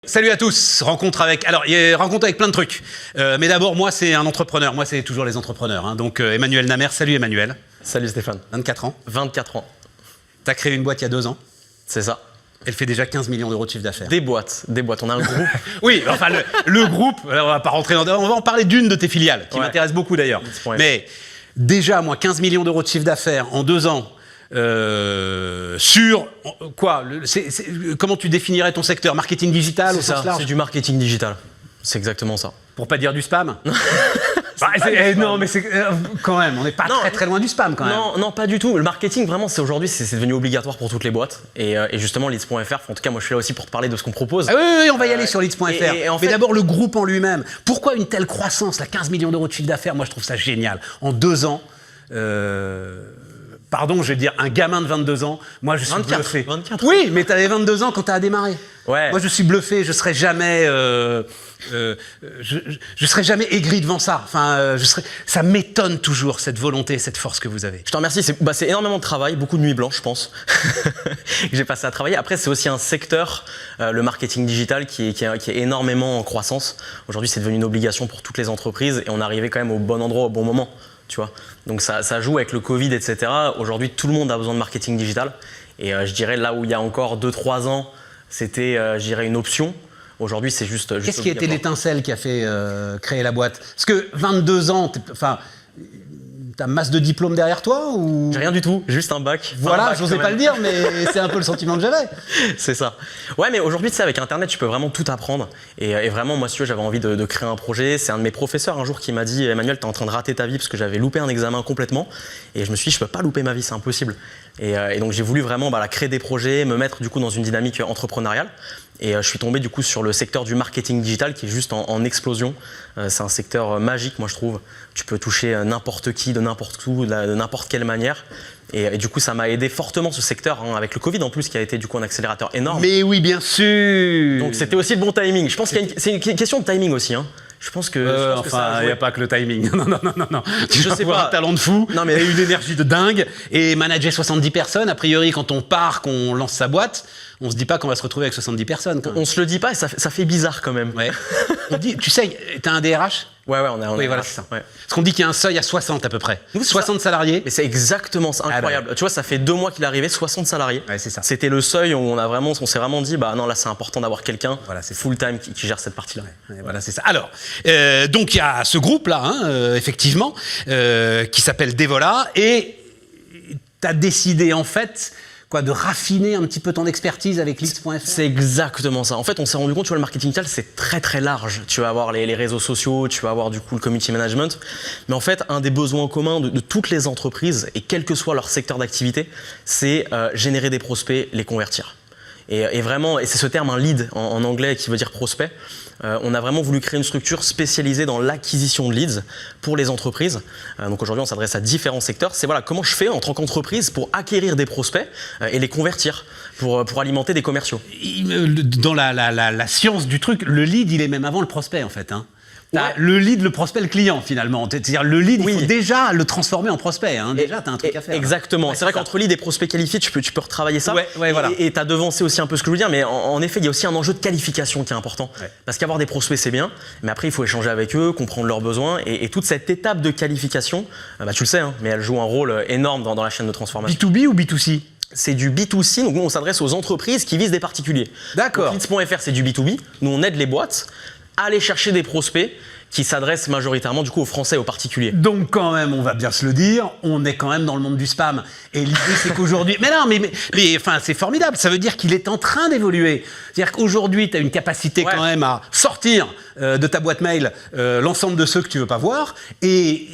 Salut à tous, rencontre avec plein de trucs. Mais d'abord, moi, c'est un entrepreneur. Moi, c'est toujours les entrepreneurs. Hein. Donc, Emmanuel Namer. Salut, Emmanuel. Salut, Stéphane. 24 ans. 24 ans. Tu as créé une boîte il y a 2 ans. C'est ça. Elle fait déjà 15 millions d'euros de chiffre d'affaires. Des boîtes. On a un groupe. Oui, enfin, le groupe, on va pas rentrer dans... On va en parler d'une de tes filiales, qui m'intéresse beaucoup d'ailleurs. Mais déjà, moi, 15 millions d'euros de chiffre d'affaires en 2 ans. Sur quoi comment tu définirais ton secteur? Marketing digital au sens large? C'est du marketing digital. C'est exactement ça. Pour pas dire du spam? Non, mais c'est quand même, on n'est pas très loin du spam quand même. Non, pas du tout. Le marketing, vraiment, aujourd'hui, c'est devenu obligatoire pour toutes les boîtes. Et justement, Leads.fr, en tout cas, moi, je suis là aussi pour te parler de ce qu'on propose. Oui, on va y aller sur Leads.fr. Mais d'abord, le groupe en lui-même. Pourquoi une telle croissance, là, 15 millions d'euros de chiffre d'affaires? Moi, je trouve ça génial. En 2 ans, pardon, je vais dire, un gamin de 22 ans, moi je suis bluffé. 24. Oui, mais tu avais 22 ans quand tu as démarré. Ouais. Moi je suis bluffé, je serais jamais aigri devant ça. Enfin, ça m'étonne toujours cette volonté, cette force que vous avez. Je te remercie, c'est énormément de travail, beaucoup de nuits blanches, je pense, que j'ai passé à travailler. Après, c'est aussi un secteur, le marketing digital, qui est énormément en croissance. Aujourd'hui, c'est devenu une obligation pour toutes les entreprises et on est arrivé quand même au bon endroit, au bon moment. Tu vois, donc ça joue avec le Covid, etc. Aujourd'hui, tout le monde a besoin de marketing digital. Et je dirais là où il y a encore 2-3 ans, c'était, je dirais, une option. Aujourd'hui, c'est juste. Qu'est-ce qui a été l'étincelle qui a fait créer la boîte? Parce que 22 ans, t'as masse de diplômes derrière toi ou... J'ai rien du tout, juste un bac. Voilà, j'osais pas le dire, mais c'est un peu le sentiment que j'avais. C'est ça. Ouais, mais aujourd'hui, tu sais, avec Internet, tu peux vraiment tout apprendre. Et vraiment, moi, si tu veux, j'avais envie de créer un projet. C'est un de mes professeurs un jour qui m'a dit « Emmanuel, t'es en train de rater ta vie parce que j'avais loupé un examen complètement. » Et je me suis dit « Je peux pas louper ma vie, c'est impossible. » Et donc, j'ai voulu vraiment créer des projets, me mettre du coup dans une dynamique entrepreneuriale. Et je suis tombé du coup sur le secteur du marketing digital qui est juste en explosion. C'est un secteur magique, moi je trouve. Tu peux toucher n'importe qui, de n'importe où, de n'importe quelle manière. Et du coup, ça m'a aidé fortement ce secteur, hein, avec le Covid en plus, qui a été du coup un accélérateur énorme. Mais oui, bien sûr. Donc c'était aussi le bon timing. Je pense qu'il y a c'est une question de timing aussi. Hein. Je pense que. Enfin, il n'y a pas que le timing. Non. Tu je dois sais avoir pas. Un talent de fou, non, mais... et une énergie de dingue. Et manager 70 personnes, a priori, quand on part, qu'on lance sa boîte, on se dit pas qu'on va se retrouver avec 70 personnes. On se le dit pas et ça fait bizarre quand même. Ouais. On dit, tu sais, t'as un DRH? Ouais, on a oui, voilà, c'est ça. Ouais. Parce qu'on dit qu'il y a un seuil à 60 à peu près. 60 salariés. Mais c'est exactement ça, incroyable. Tu vois, ça fait 2 mois qu'il est arrivé, 60 salariés. Ouais, c'est ça. C'était le seuil où on s'est vraiment dit, non, là, c'est important d'avoir quelqu'un full-time qui gère cette partie-là. Ouais, voilà, c'est ça. Alors, donc il y a ce groupe-là, hein, effectivement, qui s'appelle Devola, et tu as décidé en fait de raffiner un petit peu ton expertise avec Leads.fr. C'est exactement ça. En fait, on s'est rendu compte, tu vois, le marketing digital, c'est très large. Tu vas avoir les réseaux sociaux, tu vas avoir du coup le community management. Mais en fait, un des besoins communs de toutes les entreprises, et quel que soit leur secteur d'activité, c'est générer des prospects, les convertir. Et vraiment, et c'est ce terme, un lead en anglais qui veut dire prospect, on a vraiment voulu créer une structure spécialisée dans l'acquisition de leads pour les entreprises. Donc aujourd'hui, on s'adresse à différents secteurs. C'est comment je fais en tant qu'entreprise pour acquérir des prospects et les convertir pour alimenter des commerciaux. Dans la science du truc, le lead, il est même avant le prospect en fait. Hein. Le lead, le prospect, le client finalement. C'est-à-dire le lead, il faut déjà le transformer en prospect. Hein. Déjà, tu as un truc à faire. Exactement. Ouais, c'est vrai qu'entre lead et prospect qualifié, tu peux retravailler ça. Voilà. Et tu as devancé aussi un peu ce que je veux dire. Mais en effet, il y a aussi un enjeu de qualification qui est important. Ouais. Parce qu'avoir des prospects, c'est bien. Mais après, il faut échanger avec eux, comprendre leurs besoins. Et toute cette étape de qualification, tu le sais, hein, mais elle joue un rôle énorme dans la chaîne de transformation. B2B ou B2C? C'est du B2C, donc nous on s'adresse aux entreprises qui visent des particuliers. D'accord. Leads.fr, c'est du B2B. Nous on aide les boîtes à aller chercher des prospects qui s'adressent majoritairement du coup aux Français et aux particuliers. Donc quand même, on va bien se le dire, on est quand même dans le monde du spam. Et l'idée c'est qu'aujourd'hui... Mais non, mais enfin, c'est formidable, ça veut dire qu'il est en train d'évoluer. C'est-à-dire qu'aujourd'hui, tu as une capacité quand même à sortir de ta boîte mail l'ensemble de ceux que tu veux pas voir. Et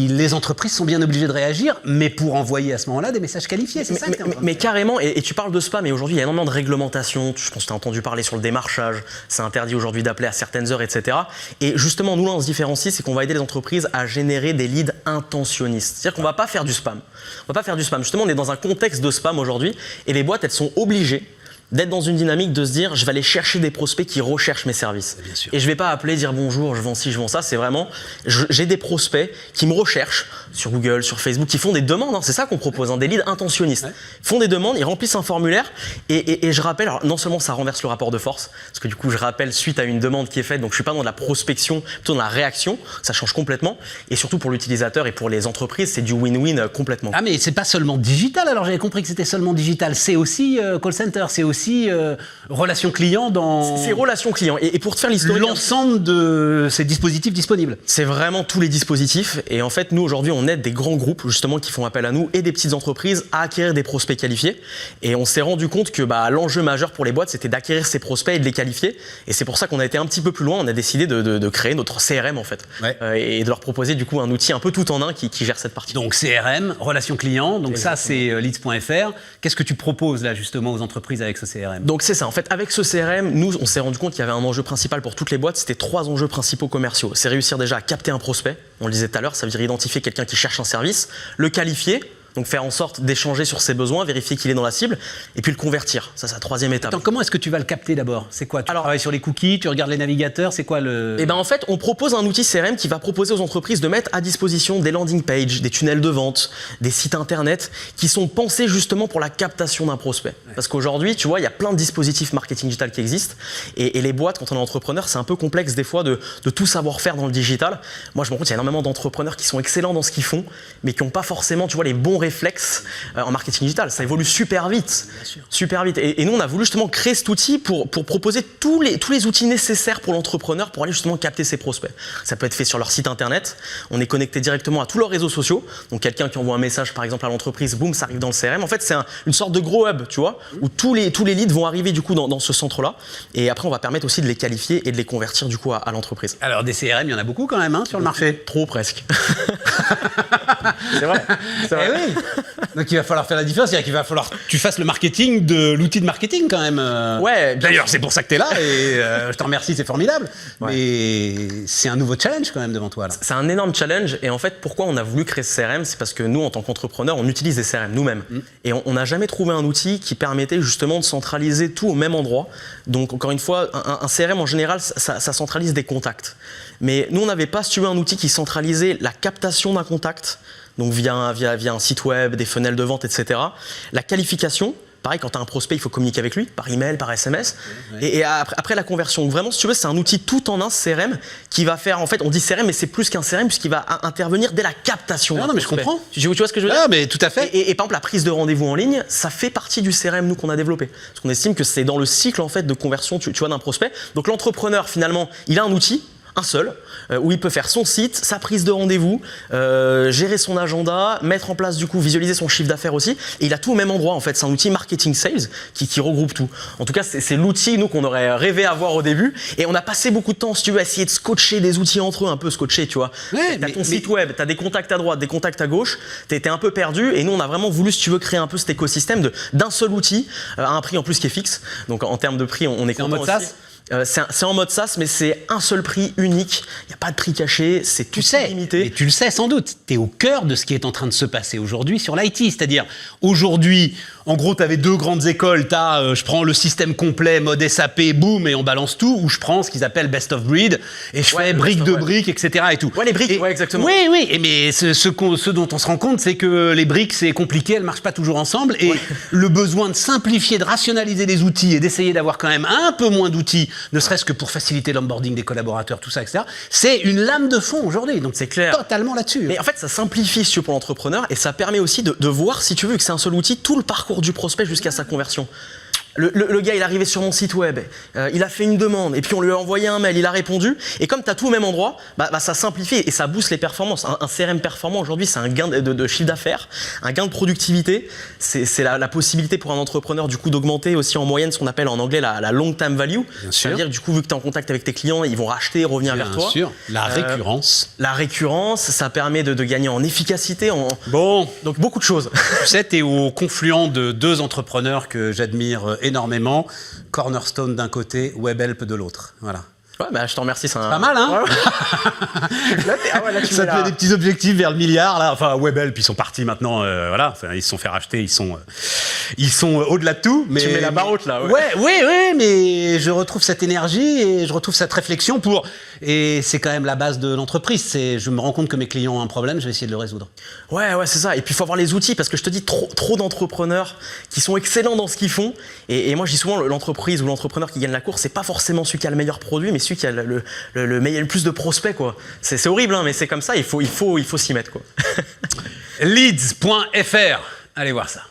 les entreprises sont bien obligées de réagir, mais pour envoyer à ce moment-là des messages qualifiés. C'est ça que mais carrément, et tu parles de spam, et aujourd'hui il y a énormément de réglementations. Je pense que tu as entendu parler sur le démarchage. C'est interdit aujourd'hui d'appeler à certaines heures, etc. Et justement, nous là on se différencie, c'est qu'on va aider les entreprises à générer des leads intentionnistes. C'est-à-dire qu'on va pas faire du spam. On va pas faire du spam. Justement, on est dans un contexte de spam aujourd'hui, et les boîtes, elles sont obligées d'être dans une dynamique de se dire je vais aller chercher des prospects qui recherchent mes services. Bien sûr. Et je vais pas appeler, dire bonjour, je vends ci, je vends ça. C'est vraiment, j'ai des prospects qui me recherchent sur Google, sur Facebook, qui font des demandes. C'est ça qu'on propose, des leads intentionnistes. Ils font des demandes, ils remplissent un formulaire. Et je rappelle, alors non seulement ça renverse le rapport de force, parce que du coup je rappelle suite à une demande qui est faite, donc je suis pas dans de la prospection, plutôt dans la réaction. Ça change complètement. Et surtout pour l'utilisateur et pour les entreprises, c'est du win-win complètement. Ah mais c'est pas seulement digital, alors j'avais compris que c'était seulement digital, c'est aussi call center, c'est aussi relation client dans... C'est relation client. Et pour te faire l'historique... L'ensemble de ces dispositifs disponibles. C'est vraiment tous les dispositifs. Et en fait, nous, aujourd'hui, on aide des grands groupes, justement, qui font appel à nous et des petites entreprises à acquérir des prospects qualifiés. Et on s'est rendu compte que l'enjeu majeur pour les boîtes, c'était d'acquérir ces prospects et de les qualifier. Et c'est pour ça qu'on a été un petit peu plus loin. On a décidé de créer notre CRM, en fait. Et de leur proposer, du coup, un outil un peu tout en un qui gère cette partie. Donc, CRM, relation client. Donc, ça, c'est leads.fr. Qu'est-ce que tu proposes, là, justement, aux entreprises avec ce CRM? Donc, c'est ça. En fait, avec ce CRM, nous, on s'est rendu compte qu'il y avait un enjeu principal pour toutes les boîtes. C'était 3 enjeux principaux commerciaux. C'est réussir déjà à capter un prospect. On le disait tout à l'heure, ça veut dire identifier quelqu'un qui cherche un service, le qualifier, donc faire en sorte d'échanger sur ses besoins, vérifier qu'il est dans la cible, et puis le convertir. Ça, c'est la 3e étape. Attends, comment est-ce que tu vas le capter d'abord? C'est quoi? Tu travailles sur les cookies, tu regardes les navigateurs, c'est quoi le... Eh ben en fait, on propose un outil CRM qui va proposer aux entreprises de mettre à disposition des landing pages, des tunnels de vente, des sites internet qui sont pensés justement pour la captation d'un prospect. Parce qu'aujourd'hui, tu vois, il y a plein de dispositifs marketing digital qui existent, et les boîtes, quand on est entrepreneur, c'est un peu complexe des fois de tout savoir faire dans le digital. Moi, je me rends compte qu'il y a énormément d'entrepreneurs qui sont excellents dans ce qu'ils font, mais qui n'ont pas forcément, tu vois, les bons réflexes en marketing digital. Ça évolue super vite. Super vite. Et nous, on a voulu justement créer cet outil pour proposer tous les outils nécessaires pour l'entrepreneur pour aller justement capter ses prospects. Ça peut être fait sur leur site internet. On est connecté directement à tous leurs réseaux sociaux. Donc, quelqu'un qui envoie un message, par exemple, à l'entreprise, boum, ça arrive dans le CRM. En fait, c'est une sorte de gros hub, tu vois, où tous les leads vont arriver du coup dans ce centre-là. Et après, on va permettre aussi de les qualifier et de les convertir du coup à l'entreprise. Alors, des CRM, il y en a beaucoup quand même sur le marché. Trop presque. C'est vrai. Eh oui. Donc il va falloir faire la différence, c'est-à-dire qu'il va falloir que tu fasses le marketing de l'outil de marketing quand même. Ouais. D'ailleurs, c'est pour ça que tu es là et je te remercie, c'est formidable. Ouais. Mais c'est un nouveau challenge quand même devant toi là. C'est un énorme challenge et en fait, pourquoi on a voulu créer ce CRM, c'est parce que nous, en tant qu'entrepreneurs, on utilise des CRM nous-mêmes. Et on n'a jamais trouvé un outil qui permettait justement de centraliser tout au même endroit. Donc encore une fois, un CRM en général, ça centralise des contacts. Mais nous, on n'avait pas, si tu veux, un outil qui centralisait la captation d'un contact, donc via un site web, des funnels de vente, etc. La qualification, pareil, quand tu as un prospect, il faut communiquer avec lui, par email, par SMS. Et après la conversion. Donc vraiment, si tu veux, c'est un outil tout en un CRM qui va faire, en fait, on dit CRM, mais c'est plus qu'un CRM puisqu'il va intervenir dès la captation. Non, mais je comprends. Tu vois ce que je veux dire? Ah, mais tout à fait. Et par exemple, la prise de rendez-vous en ligne, ça fait partie du CRM, nous, qu'on a développé. Parce qu'on estime que c'est dans le cycle, en fait, de conversion, tu vois, d'un prospect. Donc l'entrepreneur, finalement, il a un outil, un seul, où il peut faire son site, sa prise de rendez-vous, gérer son agenda, mettre en place du coup, visualiser son chiffre d'affaires aussi. Et il a tout au même endroit en fait. C'est un outil marketing sales qui regroupe tout. En tout cas, c'est l'outil nous qu'on aurait rêvé avoir au début. Et on a passé beaucoup de temps, si tu veux, à essayer de scotcher des outils entre eux, un peu scotcher, tu vois. Ouais, t'as ton site web, t'as des contacts à droite, des contacts à gauche. T'es un peu perdu. Et nous, on a vraiment voulu, si tu veux, créer un peu cet écosystème d'un seul outil à un prix en plus qui est fixe. Donc en termes de prix, on est content en mode aussi. SaaS. C'est en mode SaaS, mais c'est un seul prix unique. Il n'y a pas de prix caché, c'est tout limité. Et tu le sais sans doute. Tu es au cœur de ce qui est en train de se passer aujourd'hui sur l'IT. C'est-à-dire, aujourd'hui, en gros, tu avais 2 grandes écoles. Tu as, je prends le système complet, mode SAP, boum, et on balance tout. Ou je prends ce qu'ils appellent best of breed, et je fais brique de brique, etc. Et tout. Ouais, les briques, ouais, exactement. Oui. Mais ce dont on se rend compte, c'est que les briques, c'est compliqué, elles ne marchent pas toujours ensemble. Et le besoin de simplifier, de rationaliser les outils et d'essayer d'avoir quand même un peu moins d'outils, ne serait-ce que pour faciliter l'onboarding des collaborateurs, tout ça, etc. C'est une lame de fond aujourd'hui, donc c'est clair. Totalement là-dessus. Mais en fait, ça simplifie si tu veux, pour l'entrepreneur et ça permet aussi de voir, si tu veux, que c'est un seul outil, tout le parcours du prospect jusqu'à sa conversion. Le gars, il est arrivé sur mon site web, il a fait une demande, et puis on lui a envoyé un mail, il a répondu, et comme tu as tout au même endroit, ça simplifie et ça booste les performances. Un CRM performant aujourd'hui, c'est un gain de chiffre d'affaires, un gain de productivité, c'est la possibilité pour un entrepreneur du coup d'augmenter aussi en moyenne ce qu'on appelle en anglais la long time value. C'est-à-dire du coup, vu que tu es en contact avec tes clients, ils vont racheter, revenir vers toi. Bien sûr, la récurrence. La récurrence, ça permet de gagner en efficacité, donc beaucoup de choses. Tu sais, tu es au confluent de 2 entrepreneurs que j'admire énormément, Cornerstone d'un côté, Webhelp de l'autre. Voilà. Ouais, bah, je te remercie. C'est pas mal, hein. Là, tu Ça mets te fait la- des petits objectifs vers le milliard, là. Enfin, Webhelp, ils sont partis maintenant, voilà. Enfin, ils se sont fait racheter, ils sont au-delà de tout. Mais, Tu mets la barre haute, là, ouais. Ouais, mais je retrouve cette énergie et je retrouve cette réflexion et c'est quand même la base de l'entreprise. Je me rends compte que mes clients ont un problème, je vais essayer de le résoudre. Ouais, c'est ça. Et puis, il faut avoir les outils parce que je te dis, trop d'entrepreneurs qui sont excellents dans ce qu'ils font. Et moi, je dis souvent, l'entreprise ou l'entrepreneur qui gagne la course, c'est pas forcément celui qui a le meilleur produit, mais celui qui a le plus de prospects, quoi. C'est horrible, hein, mais c'est comme ça. Il faut s'y mettre, quoi. Leads.fr. Allez voir ça.